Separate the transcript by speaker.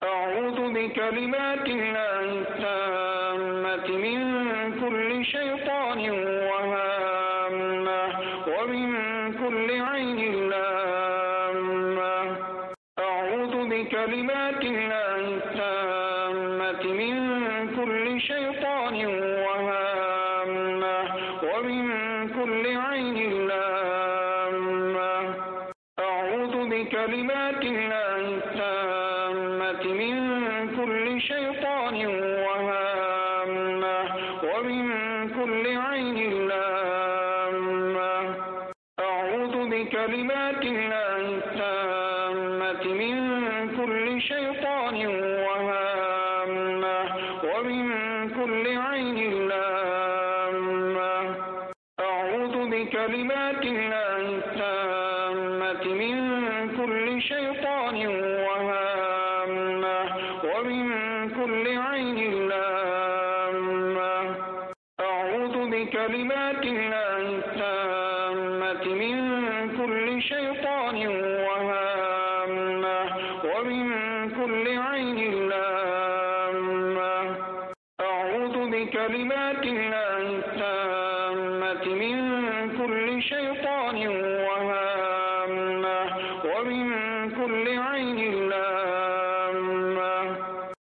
Speaker 1: أعوذ بكلمات الله التامة من كل شيطان وهامة ومن كل عين لامة. أعوذ بكلمات الله التامة من كل شيطان وهامة ومن كل عين لامة. أعوذ بكلمات الله التامة من كل شيطان وهامة ومن كل عين لامة. أعوذ بكلمات الله التامة من كل شيطان وهامة ومن كل عين لامة. أعوذ بكلمات الله التامة من كل شيطان وهامة ومن كل عين لامة. أعوذ بكلمات الله التامة من كل شيطان وهامة ومن كل عين لامة. أعوذ بكلمات الله التامة من كل شيطان